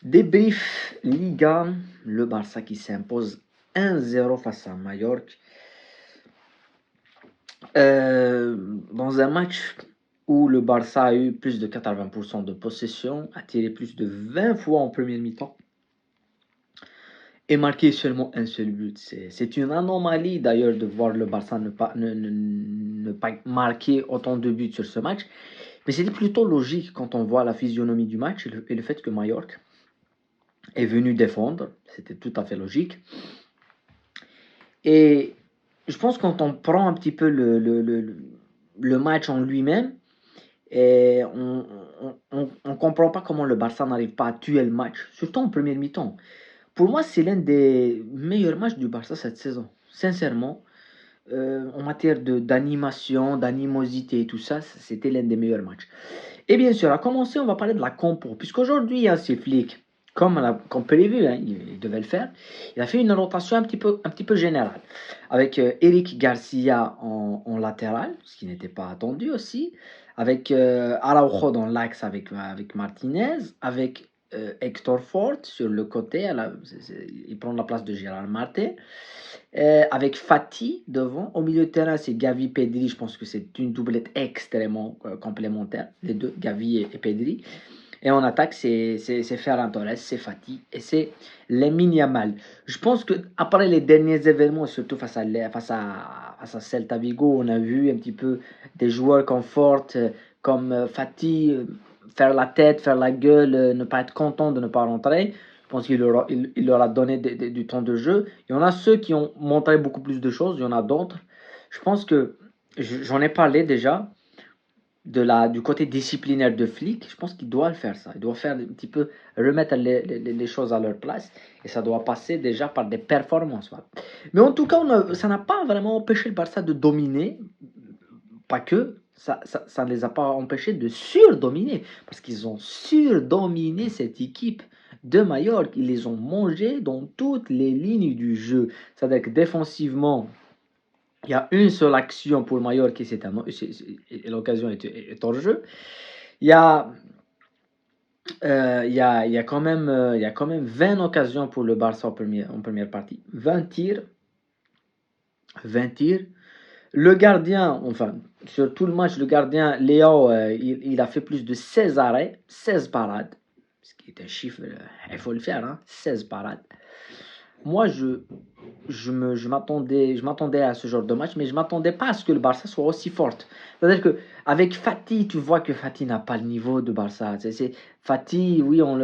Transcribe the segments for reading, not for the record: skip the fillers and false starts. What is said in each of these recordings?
Débrief Liga, le Barça qui s'impose 1-0 face à Mallorca. Dans un match où le Barça a eu plus de 80% de possession, a tiré plus de 20 fois en première mi-temps et marqué seulement un seul but. C'est une anomalie d'ailleurs de voir le Barça ne pas marquer autant de buts sur ce match. Mais c'était plutôt logique quand on voit la physionomie du match et le fait que Mallorca est venu défendre. C'était tout à fait logique. Et je pense quand on prend un petit peu le match en lui-même, et on comprend pas comment le Barça n'arrive pas à tuer le match, surtout en première mi-temps. Pour moi, c'est l'un des meilleurs matchs du Barça cette saison. Sincèrement, en matière d'animation, d'animosité et tout ça, c'était l'un des meilleurs matchs. Et bien sûr, à commencer, on va parler de la compo, puisqu'aujourd'hui, il y a ces flics, comme prévu, hein, il devait le faire. Il a fait une rotation un petit peu générale, avec Eric Garcia en latéral, ce qui n'était pas attendu aussi, avec Araujo dans l'axe avec Martinez, avec Hector Fort sur le côté, il prend la place de Gérard Martin. Avec Fati devant. Au milieu de terrain, c'est Gavi Pedri. Je pense que c'est une doublette extrêmement complémentaire, les deux, Gavi et Pedri. Et en attaque, c'est Ferran Torres, c'est Fati et c'est Lamine Yamal. Je pense qu'après les derniers événements, surtout face à Celta Vigo, on a vu un petit peu des joueurs comme Fort, comme Fati, faire la tête, faire la gueule, ne pas être content de ne pas rentrer. Je pense il leur a donné du temps de jeu. Il y en a ceux qui ont montré beaucoup plus de choses, il y en a d'autres. Je pense que j'en ai parlé déjà du côté disciplinaire de flic. Je pense qu'il doit le faire ça. Il doit faire un petit peu remettre les choses à leur place et ça doit passer déjà par des performances. Voilà. Mais en tout cas, ça n'a pas vraiment empêché le Barça de dominer. Pas que, ça ne les a pas empêchés de surdominer parce qu'ils ont surdominé cette équipe de Mallorca. Ils les ont mangés dans toutes les lignes du jeu. C'est-à-dire que défensivement, il y a une seule action pour Mallorca et l'occasion est hors jeu. Il y a quand même 20 occasions pour le Barça en première partie. 20 tirs. Le gardien, enfin, sur tout le match, le gardien, Léo, il a fait plus de 16 arrêts, 16 parades. Ce qui est un chiffre, il faut le faire, hein, 16 parades. Moi, je m'attendais à ce genre de match, mais je ne m'attendais pas à ce que le Barça soit aussi fort. C'est-à-dire qu'avec Fati, tu vois que Fati n'a pas le niveau de Barça. Fati, oui, on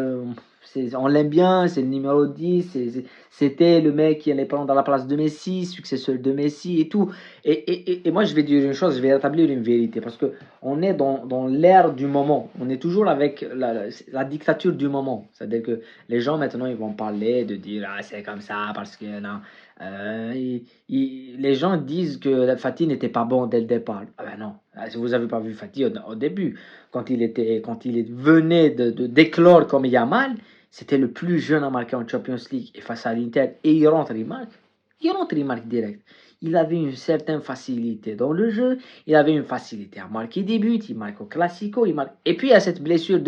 l'aime bien, c'est le numéro 10, c'était le mec qui allait prendre la place de Messi, successeur de Messi et tout. Et moi, je vais dire une chose, je vais établir une vérité, parce qu'on est dans l'ère du moment. On est toujours avec la dictature du moment. C'est-à-dire que les gens maintenant ils vont parler de dire ah c'est comme ça parce que non. Les gens disent que Fati n'était pas bon dès le départ. Ah ben non, si vous avez pas vu Fati au début, quand il venait d'éclore comme Yamal, c'était le plus jeune à marquer en Champions League et face à l'Inter et il rentre il marque direct. Il avait une certaine facilité dans le jeu, il avait une facilité à marquer des buts, il marque au Classico, et puis il y a cette blessure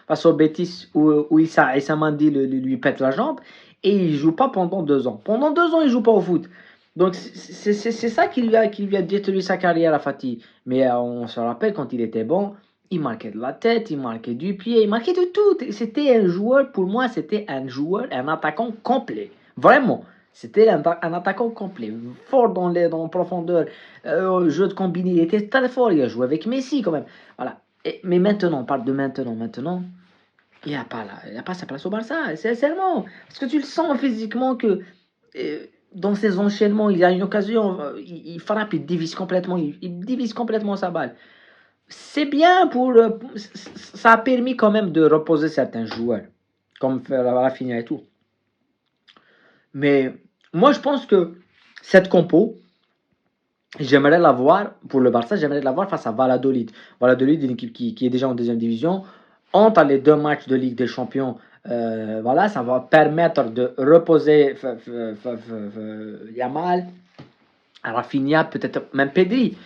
face au Betis où Issa Mandi lui pète la jambe et il joue pas pendant 2 ans. Pendant 2 ans, il joue pas au foot. Donc c'est ça qui lui a détruit sa carrière à Fatih. Mais on se rappelle quand il était bon, il marquait de la tête, il marquait du pied, il marquait de tout. C'était un joueur, pour moi, c'était un joueur, un attaquant complet. Vraiment. C'était un attaquant complet, fort dans profondeur, jeu de combiné, il était très fort, il a joué avec Messi quand même. Voilà. Mais maintenant, on parle de maintenant, il n'y a pas sa place au Barça, sincèrement. Parce que tu le sens physiquement que dans ses enchaînements, il a une occasion, il frappe, il divise complètement, il divise complètement sa balle. C'est bien ça a permis quand même de reposer certains joueurs, comme Rafinha et tout. Mais moi, je pense que cette compo, j'aimerais la voir, pour le Barça, j'aimerais la voir face à Valladolid. Valladolid, une équipe qui est déjà en deuxième division. Entre les 2 matchs de Ligue des Champions, voilà, ça va permettre de reposer Yamal, Rafinha, peut-être même Pedri.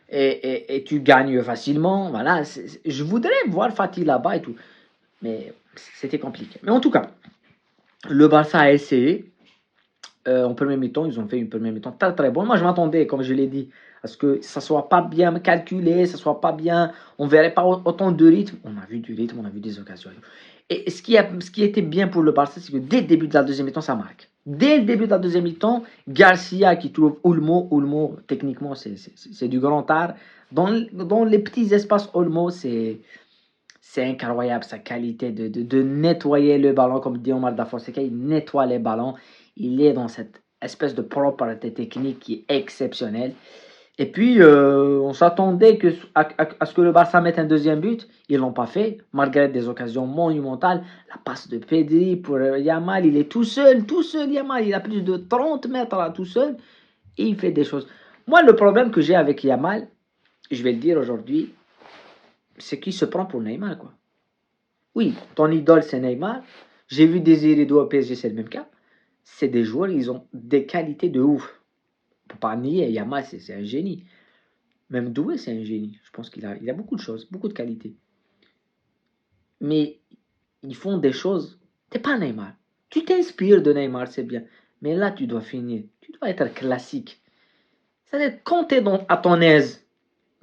Et tu gagnes facilement. Voilà, je voudrais voir Fatih là-bas et tout. Mais c'était compliqué. Mais en tout cas, le Barça a essayé. En premier mi-temps, ils ont fait une première mi-temps très très bonne. Moi, je m'attendais, comme je l'ai dit, à ce que ça soit pas bien calculé, ça soit pas bien, on verrait pas autant de rythme. On a vu du rythme, on a vu des occasions. Et ce qui était bien pour le Barça, c'est que dès le début de la deuxième mi-temps, ça marque. Dès le début de la deuxième mi-temps, Garcia qui trouve Olmo, techniquement, c'est du grand art. Dans les petits espaces, Olmo, c'est incroyable sa qualité de nettoyer le ballon, comme dit Omar Da Fonseca, il nettoie les ballons. Il est dans cette espèce de propreté technique qui est exceptionnelle. Et puis, on s'attendait à ce que le Barça mette un deuxième but. Ils ne l'ont pas fait, malgré des occasions monumentales. La passe de Pedri pour Yamal, il est tout seul, Yamal. Il a plus de 30 mètres là, tout seul. Et il fait des choses. Moi, le problème que j'ai avec Yamal, je vais le dire aujourd'hui, c'est qu'il se prend pour Neymar, quoi. Oui, ton idole, c'est Neymar. J'ai vu Désiré Doué au PSG, c'est le même cas. C'est des joueurs, ils ont des qualités de ouf. On peut pas nier, Yamal, c'est un génie. Même Doué, c'est un génie. Je pense il a beaucoup de choses, beaucoup de qualités. Mais ils font des choses. T'es pas Neymar. Tu t'inspires de Neymar, c'est bien. Mais là, tu dois finir. Tu dois être classique. C'est-à-dire, quand tu es à ton aise,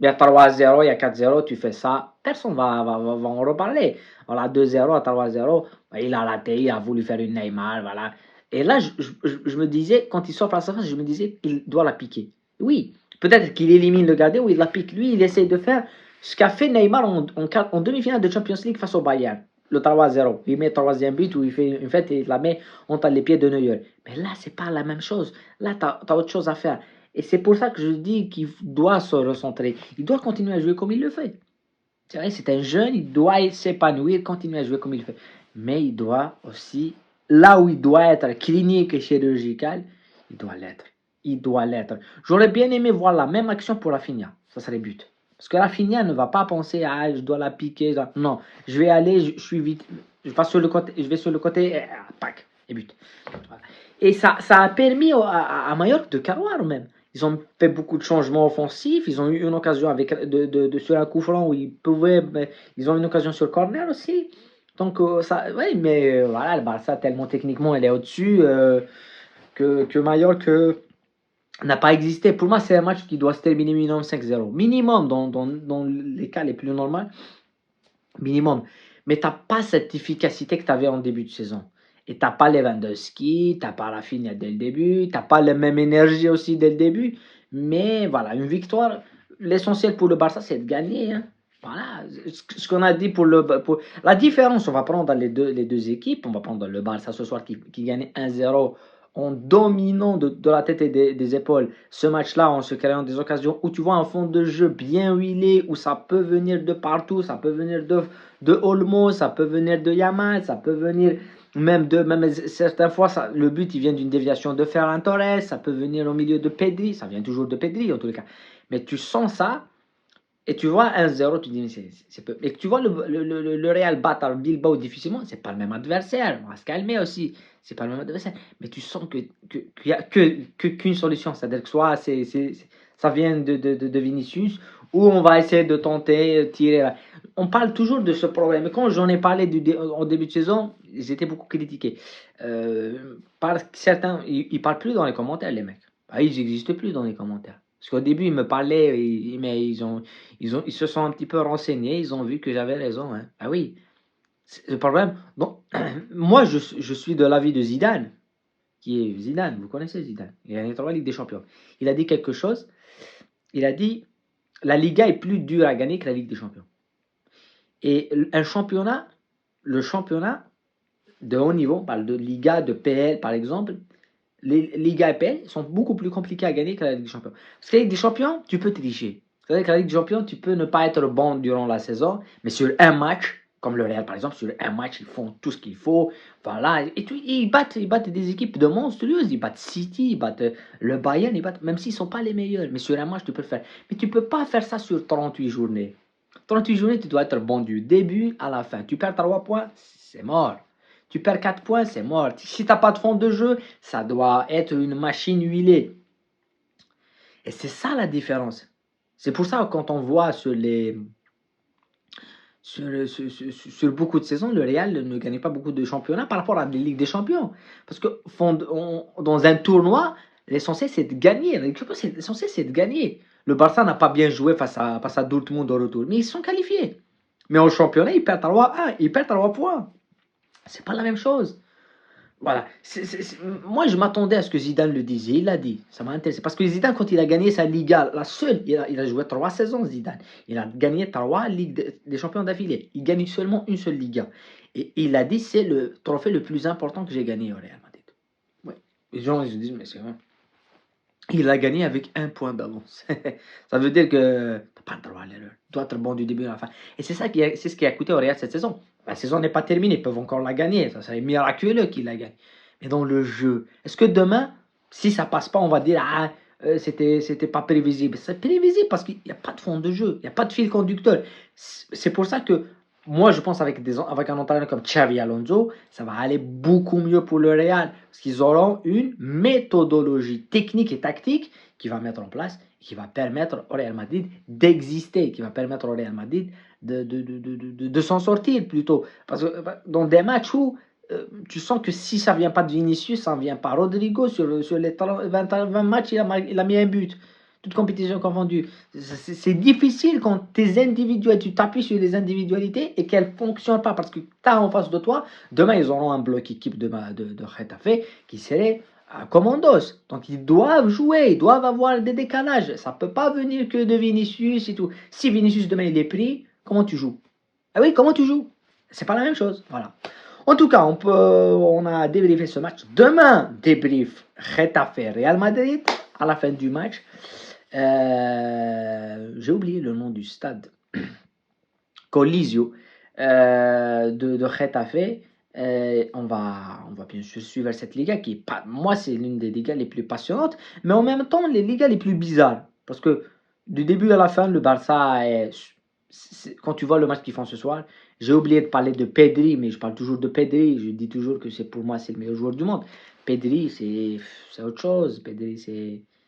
il y a 3-0, il y a 4-0, tu fais ça, personne va en reparler. Voilà, 2-0, à 3-0, il a raté, il a voulu faire une Neymar, voilà. Et là, je me disais, quand il sort face à face, je me disais qu'il doit la piquer. Oui, peut-être qu'il élimine le gardien ou il la pique. Lui, il essaie de faire ce qu'a fait Neymar en demi-finale de Champions League face au Bayern. Le 3-0. Il met le troisième but où il fait une fête et il la met entre les pieds de Neuer. Mais là, c'est pas la même chose. Là, tu as autre chose à faire. Et c'est pour ça que je dis qu'il doit se recentrer. Il doit continuer à jouer comme il le fait. C'est vrai, c'est un jeune, il doit s'épanouir, continuer à jouer comme il le fait. Mais il doit aussi, là où il doit être clinique et chirurgical, il doit l'être. Il doit l'être. J'aurais bien aimé voir la même action pour Rafinha. Ça serait but. Parce que Rafinha ne va pas penser à je dois la piquer. Non, je vais aller, je suis vite. Je vais sur le côté, pack, et but. Voilà. Et ça a permis à Mallorca de carroir même. Ils ont fait beaucoup de changements offensifs. Ils ont eu une occasion sur un coup franc où ils pouvaient. Ils ont une occasion sur le corner aussi. Donc, oui, mais voilà, le Barça, tellement techniquement, elle est au-dessus que Mallorca n'a pas existé. Pour moi, c'est un match qui doit se terminer minimum 5-0. Minimum, dans les cas les plus normaux. Minimum. Mais tu n'as pas cette efficacité que tu avais en début de saison. Et tu n'as pas Lewandowski, tu n'as pas Rafinha dès le début, tu n'as pas la même énergie aussi dès le début. Mais voilà, une victoire, l'essentiel pour le Barça, c'est de gagner. Hein. Voilà, ce qu'on a dit pour la différence, on va prendre les deux équipes. On va prendre le Barça ce soir qui gagne 1-0 en dominant de la tête et des épaules ce match-là, en se créant des occasions où tu vois un fond de jeu bien huilé, où ça peut venir de partout, ça peut venir de Olmo, ça peut venir de Yamal, ça peut venir même certaines fois, le but il vient d'une déviation de Ferran Torres, ça peut venir au milieu de Pedri, ça vient toujours de Pedri en tous les cas. Mais tu sens ça, et tu vois 1-0, tu dis, c'est peu. Et tu vois le Real battre Bilbao difficilement, c'est pas le même adversaire. On va se calmer aussi. C'est pas le même adversaire. Mais tu sens qu'il n'y a qu'une solution. C'est-à-dire que soit ça vient de Vinicius, ou on va essayer de tenter, tirer. On parle toujours de ce problème. Et quand j'en ai parlé en début de saison, j'étais beaucoup critiqué. Par certains, ils ne parlent plus dans les commentaires, les mecs. Ah, ils n'existent plus dans les commentaires. Parce qu'au début, ils me parlaient, mais ils se sont un petit peu renseignés, ils ont vu que j'avais raison. Hein. Ah oui, c'est le problème. Donc, moi, je suis de l'avis de Zidane, qui est Zidane, vous connaissez Zidane. Il a gagné 3 Ligue des Champions. Il a dit quelque chose. Il a dit la Liga est plus dure à gagner que la Ligue des Champions. Et un championnat, le championnat de haut niveau, on parle de Liga, de PL par exemple, les Liga et PL sont beaucoup plus compliqués à gagner que la Ligue des Champions. Parce que la Ligue des Champions, tu peux tricher. C'est-à-dire que la Ligue des Champions, tu peux ne pas être bon durant la saison, mais sur un match, comme le Real par exemple, sur un match, ils font tout ce qu'il faut. Voilà. Et ils battent des équipes de monstrueuses. Ils battent City, ils battent le Bayern, même s'ils ne sont pas les meilleurs. Mais sur un match, tu peux le faire. Mais tu ne peux pas faire ça sur 38 journées. 38 journées, tu dois être bon du début à la fin. Tu perds 3 points, c'est mort. Tu perds 4 points, c'est mort. Si tu n'as pas de fond de jeu, ça doit être une machine huilée. Et c'est ça la différence. C'est pour ça que quand on voit sur sur beaucoup de saisons, le Real ne gagnait pas beaucoup de championnats par rapport à des Ligues des Champions. Parce que dans un tournoi, l'essentiel c'est de gagner. L'essentiel c'est de gagner. Le Barça n'a pas bien joué face à Dortmund au retour, mais ils sont qualifiés. Mais au championnat, ils perdent 3-1, ils perdent 3 points. C'est pas la même chose. Voilà. Moi, je m'attendais à ce que Zidane le dise. Il l'a dit. Ça m'a intéressé. Parce que Zidane, quand il a gagné sa Liga, la seule, il a joué 3 saisons, Zidane. Il a gagné 3 Ligues des champions d'affilée. Il gagne seulement une seule Liga. Et il a dit c'est le trophée le plus important que j'ai gagné au Real Madrid. Ouais. Les gens, ils se disent, mais c'est vrai. Il a gagné avec 1 point d'avance. Ça veut dire que t'as pas le droit à l'erreur. Tu dois être bon du début à la fin. Et c'est c'est ce qui a coûté au Real cette saison. La saison n'est pas terminée, ils peuvent encore la gagner. Ça serait miraculeux qu'ils la gagnent. Mais dans le jeu, est-ce que demain, si ça passe pas, on va dire ah c'était pas prévisible. C'est prévisible parce qu'il n'y a pas de fond de jeu, il n'y a pas de fil conducteur. C'est pour ça que moi, je pense avec un entraîneur comme Xavi Alonso, ça va aller beaucoup mieux pour le Real. Parce qu'ils auront une méthodologie technique et tactique qui va mettre en place et qui va permettre au Real Madrid d'exister, qui va permettre au Real Madrid de s'en sortir plutôt. Parce que dans des matchs où tu sens que si ça ne vient pas de Vinicius, ça ne vient pas. Rodrigo, sur les 20 matchs, il a mis un but. Toute compétition confondue. C'est difficile quand tu t'appuies sur des individualités et qu'elles ne fonctionnent pas parce que tu as en face de toi, demain ils auront un bloc équipe de Getafe qui serait commandos. Donc ils doivent jouer, ils doivent avoir des décalages. Ça ne peut pas venir que de Vinicius et tout. Si Vinicius demain il est pris, comment tu joues? Ah oui, comment tu joues? C'est pas la même chose. Voilà. En tout cas, on a débriefé ce match. Demain, débrief Getafe Real Madrid à la fin du match. J'ai oublié le nom du stade. Colisio de Getafe. On va bien sûr suivre cette Liga qui est pas, moi c'est l'une des ligas les plus passionnantes, mais en même temps les ligas les plus bizarres parce que du début à la fin le Barça quand tu vois le match qu'ils font ce soir, j'ai oublié de parler de Pedri, mais je parle toujours de Pedri, je dis toujours que c'est pour moi c'est le meilleur joueur du monde. Pedri c'est autre chose, Pedri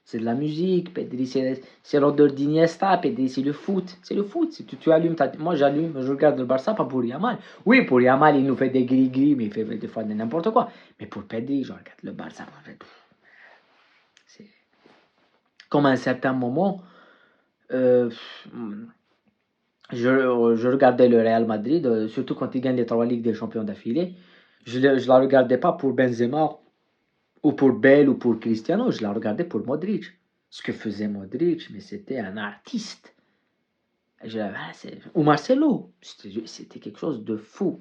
c'est de la musique, Pedri c'est l'odeur d'Iniesta, Pedri c'est le foot. C'est le foot. Si tu allumes moi j'allume, je regarde le Barça, pas pour Yamal. Oui, pour Yamal, il nous fait des gris-gris, mais il fait des fois de n'importe quoi. Mais pour Pedri, je regarde le Barça. C'est comme à un certain moment, euh, je regardais le Real Madrid, surtout quand il gagne les 3 Ligues des Champions d'affilée. Je ne la regardais pas pour Benzema ou pour Bale ou pour Cristiano, je la regardais pour Modric. Ce que faisait Modric, mais c'était un artiste. Ou Marcelo, c'était quelque chose de fou.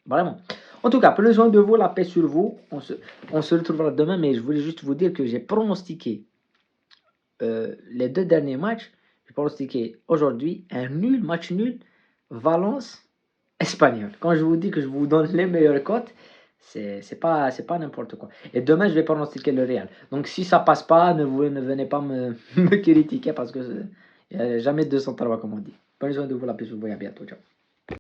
Vraiment. En tout cas, prenez soin de vous, la paix sur vous. On se retrouvera demain, mais je voulais juste vous dire que j'ai pronostiqué les 2 derniers matchs. J'ai pronostiqué aujourd'hui un nul, match nul, Valence, Espagnol. Quand je vous dis que je vous donne les meilleures cotes, c'est pas n'importe quoi. Et demain, je vais pronostiquer le Real. Donc si ça passe pas, ne venez pas me critiquer parce que il n'y a jamais 203 comme on dit. Prenez soin de vous, la paix sur vous et à bientôt. Ciao.